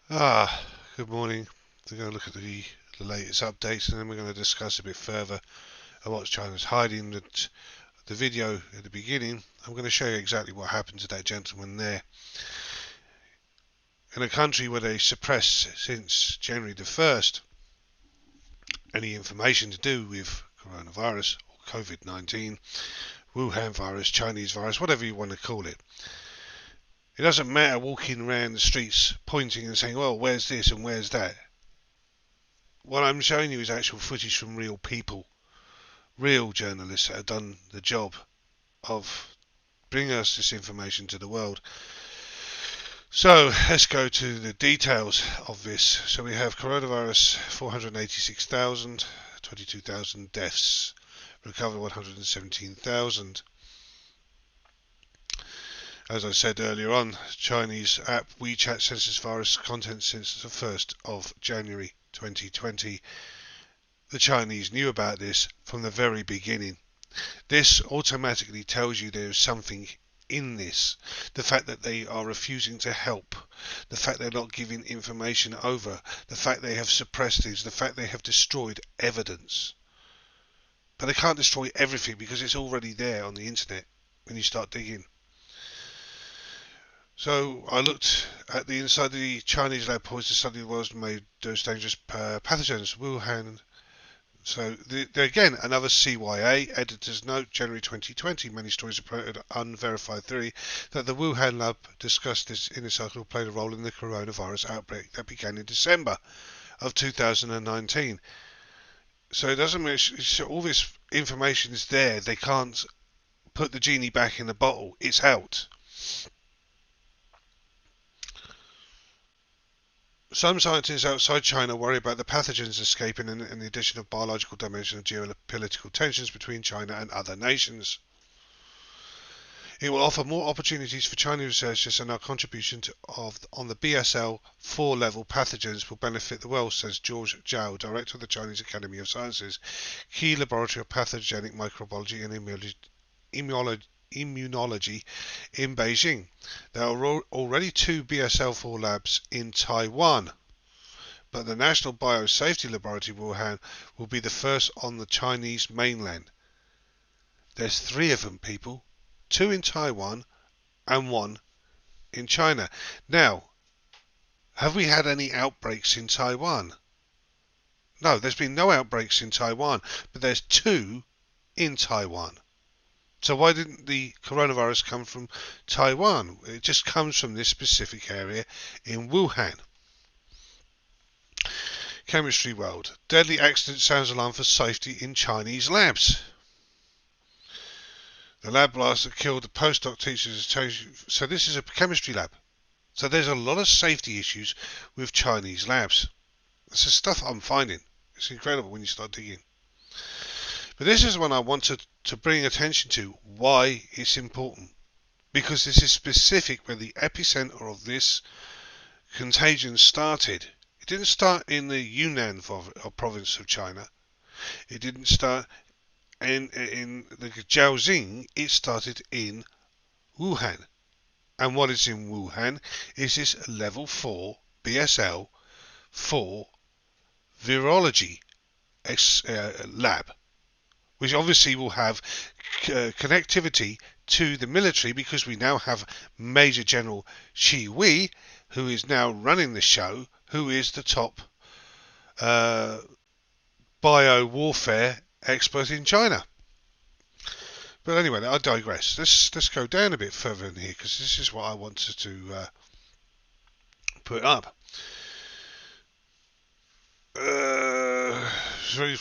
Good morning. We're going to look at the latest updates, and then we're going to discuss a bit further of what China's hiding. The video at the beginning, I'm going to show you exactly what happened to that gentleman there. In a country where they suppressed since January the 1st any information to do with coronavirus or COVID-19, Wuhan virus, Chinese virus, whatever you want to call it. It doesn't matter walking around the streets pointing and saying, well, where's this and where's that? What I'm showing you is actual footage from real people, real journalists that have done the job of bringing us this information to the world. So let's go to the details of this. So we have coronavirus 486,000, 22,000 deaths, recovered 117,000. As I said earlier on, Chinese app WeChat census virus content since the 1st of January 2020. The Chinese knew about this from the very beginning. This automatically tells you there is something in this. The fact that they are refusing to help, the fact they're not giving information over, the fact they have suppressed things, the fact they have destroyed evidence. But they can't destroy everything because it's already there on the internet when you start digging. So I looked at the inside of the Chinese lab poised to study the world's most dangerous pathogens, Wuhan. So again, another CYA editor's note, January 2020. Many stories reported unverified theory that the Wuhan lab discussed this inner circle played a role in the coronavirus outbreak that began in December of 2019. So it doesn't mean all this information is there. They can't put the genie back in the bottle. It's out. Some scientists outside China worry about the pathogens escaping and the addition of biological damage and geopolitical tensions between China and other nations. It will offer more opportunities for Chinese researchers, and our contribution on the BSL 4-level pathogens will benefit the world, says George Zhao, director of the Chinese Academy of Sciences, key laboratory of pathogenic microbiology and immunology in Beijing. There are already 2 BSL-4 labs in Taiwan, but the National Biosafety Laboratory Wuhan will be the first on the Chinese mainland. There's 3 of them, people. 2 in Taiwan and 1 in China. Now, have we had any outbreaks in Taiwan? No, there's been no outbreaks in Taiwan, but there's 2 in Taiwan. So why didn't the coronavirus come from Taiwan? It just comes from this specific area in Wuhan. Chemistry world. Deadly accident sounds alarm for safety in Chinese labs. The lab blast that killed the postdoc teachers. So this is a chemistry lab. So there's a lot of safety issues with Chinese labs. It's the stuff I'm finding. It's incredible when you start digging. But this is one I wanted to bring attention to, why it's important. Because this is specific where the epicenter of this contagion started. It didn't start in the Yunnan province of China. It didn't start in the Jiaoxing. It started in Wuhan. And what is in Wuhan is this level 4 BSL 4 virology lab, which obviously will have connectivity to the military because we now have Major General Shi Wei, who is now running the show, who is the top bio warfare expert in China. But anyway, I digress. Let's go down a bit further in here because this is what I wanted to put up.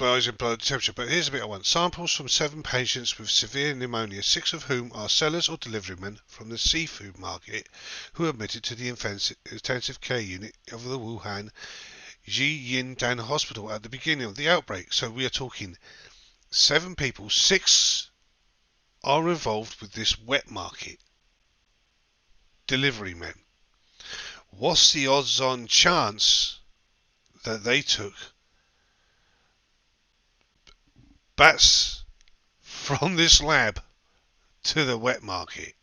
Rising blood temperature, but here's a bit I want. Samples from 7 patients with severe pneumonia, 6 of whom are sellers or deliverymen from the seafood market, who are admitted to the intensive care unit of the Wuhan Jin Yin-Tan Hospital at the beginning of the outbreak. So we are talking 7 people, 6 are involved with this wet market. Deliverymen. What's the odds-on chance that they took bats from this lab to the wet market?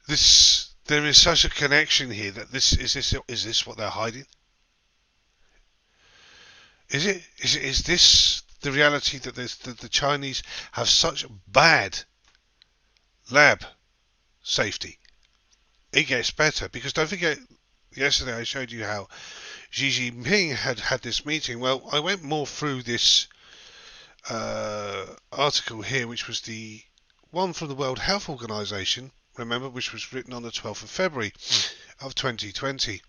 This there is such a connection here that is this what they're hiding? Is this the reality that the Chinese have such bad lab safety? It gets better because don't forget, yesterday I showed you how Xi Jinping had this meeting. Well, I went more through this article here, which was the one from the World Health Organization, remember, which was written on the 12th of February of 2020.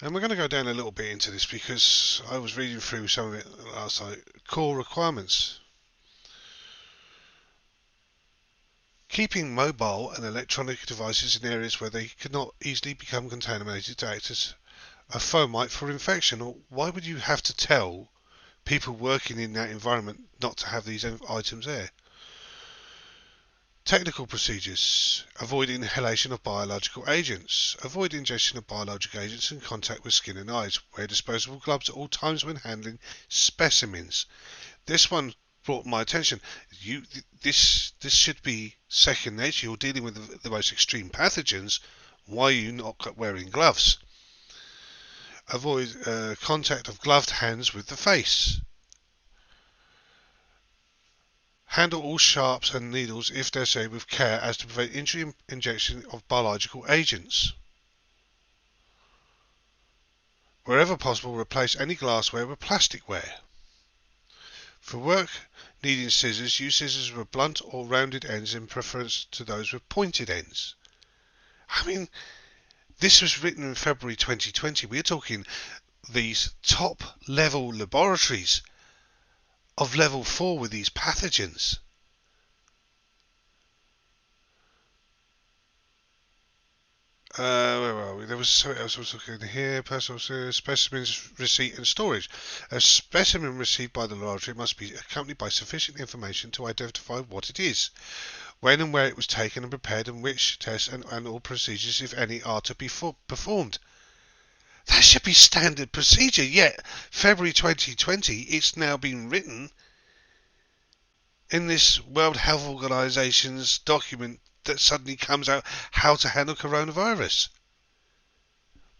And we're going to go down a little bit into this because I was reading through some of it last night. Core requirements. Keeping mobile and electronic devices in areas where they could not easily become contaminated to act as a fomite for infection. Or why would you have to tell people working in that environment not to have these items there? Technical procedures. Avoid inhalation of biological agents. Avoid ingestion of biological agents in contact with skin and eyes. Wear disposable gloves at all times when handling specimens. This one brought my attention. This should be second nature. You're dealing with the most extreme pathogens. Why are you not wearing gloves? Avoid contact of gloved hands with the face. Handle all sharps and needles if necessary with care as to prevent injury injection of biological agents. Wherever possible, replace any glassware with plasticware. For work needing scissors, use scissors with blunt or rounded ends in preference to those with pointed ends. I mean, this was written in February 2020. We're talking these top level laboratories of level 4 with these pathogens. Where are we? There was something else I was looking at here. Personal specimens receipt and storage. A specimen received by the laboratory must be accompanied by sufficient information to identify what it is, when and where it was taken and prepared, and which tests and all procedures, if any, are to be performed. That should be standard procedure, yet February 2020 it's now been written in this World Health Organization's document that suddenly comes out how to handle coronavirus.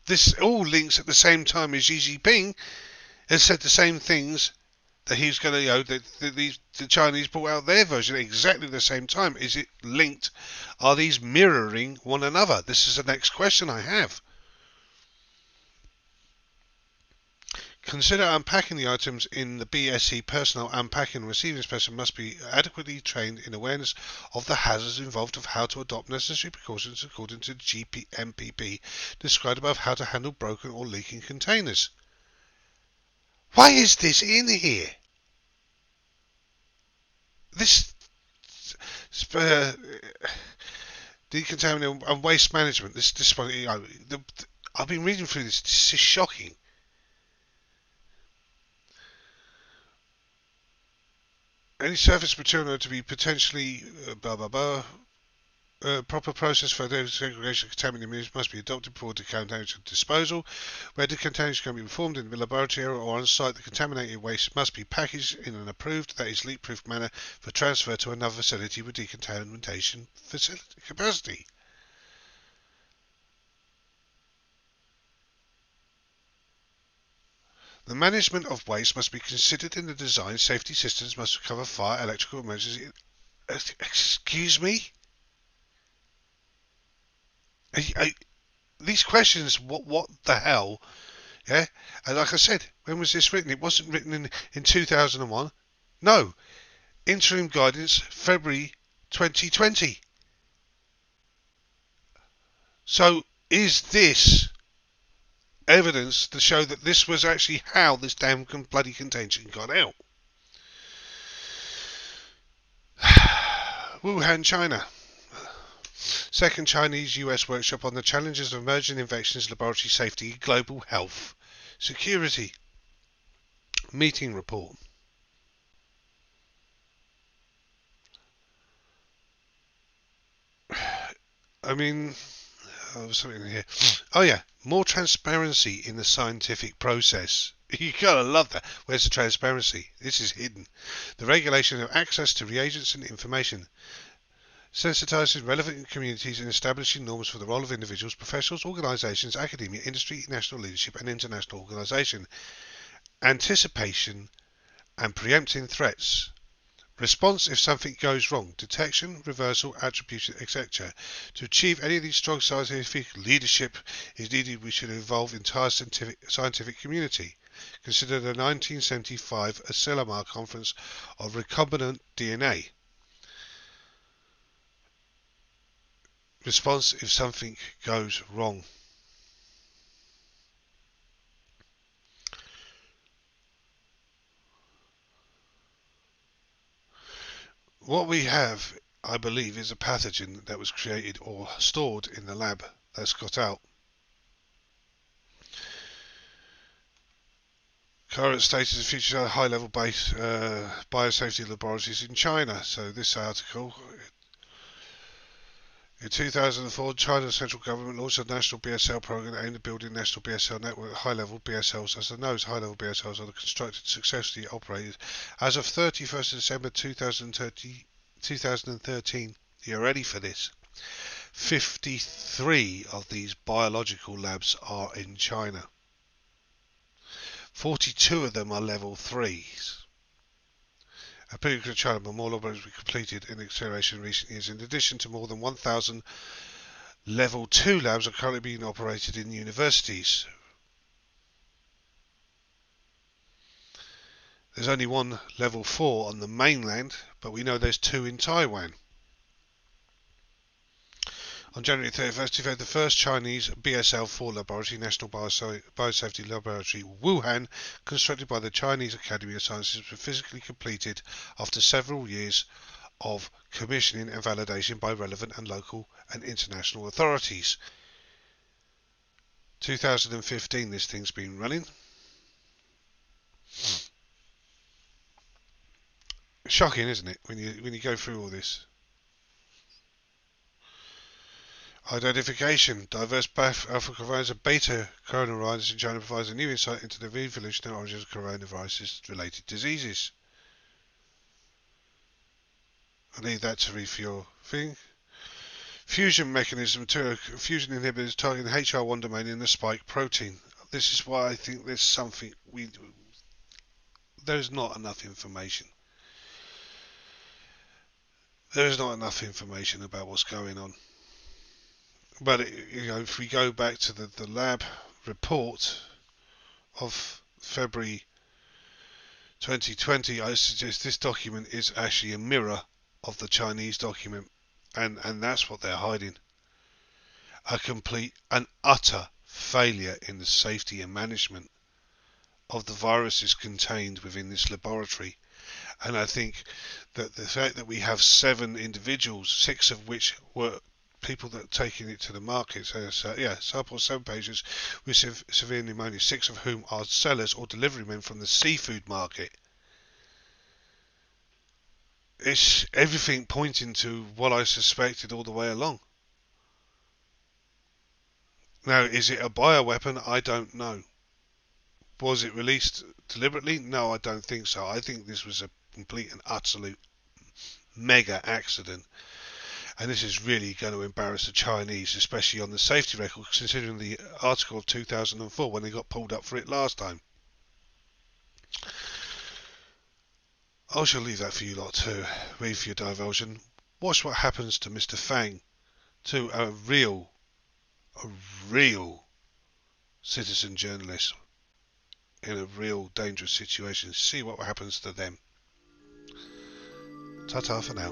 This all links at the same time as Xi Jinping has said the same things that he's going to, the Chinese brought out their version at exactly the same time. Is it linked? Are these mirroring one another? This is the next question I have. Consider unpacking the items in the BSE. Personnel unpacking and receiving specimen must be adequately trained in awareness of the hazards involved of how to adopt necessary precautions according to GPMPP described above, how to handle broken or leaking containers. Why is this in here? This decontamination and waste management. This one, I've been reading through this. This is shocking. Any surface material to be potentially proper process for segregation of contaminated must be adopted before decontamination disposal. Where decontamination can be performed in the laboratory or on site, the contaminated waste must be packaged in an approved, that is leak-proof manner for transfer to another facility with decontamination capacity. The management of waste must be considered in the design. Safety systems must cover fire, electrical emergency. Excuse me? These questions, what the hell? Yeah? And like I said, when was this written? It wasn't written in 2001. No. Interim guidance, February 2020. So, is this evidence to show that this was actually how this damn bloody contagion got out? Wuhan, China. Second Chinese-US workshop on the challenges of emerging infections, laboratory safety, global health security. Meeting report. I mean, something in here. Oh yeah, more transparency in the scientific process. You gotta love that. Where's the transparency? This is hidden. The regulation of access to reagents and information. Sensitising relevant communities and establishing norms for the role of individuals, professionals, organisations, academia, industry, national leadership and international organisation. Anticipation and preempting threats. Response if something goes wrong. Detection, reversal, attribution, etc. To achieve any of these strong scientific leadership is needed. We should involve the entire scientific community. Consider the 1975 Asilomar Conference of Recombinant DNA. Response if something goes wrong. What we have, I believe, is a pathogen that was created or stored in the lab that's got out. Current status of future high-level biosafety laboratories in China. So this article, in 2004, China's central government launched a national BSL program aimed at building a national BSL network. High-level BSLs, as the nose, high-level BSLs are constructed, successfully operated. As of 31st December 2013, you're ready for this? 53 of these biological labs are in China. 42 of them are level 3s. Particularly in China, but more laboratories were completed in acceleration in recent years. In addition to more than 1,000 level 2 labs are currently being operated in universities. There's only one level 4 on the mainland, but we know there's 2 in Taiwan. On January 31st, the first Chinese BSL-4 laboratory, National Biosafety Laboratory, Wuhan, constructed by the Chinese Academy of Sciences, was physically completed after several years of commissioning and validation by relevant and local and international authorities. 2015, this thing's been running. Shocking, isn't it, when you go through all this? Identification. Diverse alpha coronavirus and beta coronavirus in China provides a new insight into the evolutionary origins of coronavirus-related diseases. I need that to read for your thing. Fusion mechanism. Material fusion inhibitors targeting HR1 domain in the spike protein. This is why I think there's something there's not enough information. There is not enough information about what's going on. But if we go back to the lab report of February 2020, I suggest this document is actually a mirror of the Chinese document, and that's what they're hiding. A complete and utter failure in the safety and management of the viruses contained within this laboratory. And I think that the fact that we have 7 individuals, 6 of which were people that are taking it to the market, sample 7 patients with severe pneumonia, 6 of whom are sellers or deliverymen from the seafood market. It's everything pointing to what I suspected all the way along. Now, is it a bioweapon? I don't know. Was it released deliberately? No, I don't think so. I think this was a complete and absolute mega accident. And this is really going to embarrass the Chinese, especially on the safety record, considering the article of 2004 when they got pulled up for it last time. I shall leave that for you lot to read for your divulsion. Watch what happens to Mr. Fang, to a real citizen journalist in a real dangerous situation. See what happens to them. Ta-ta for now.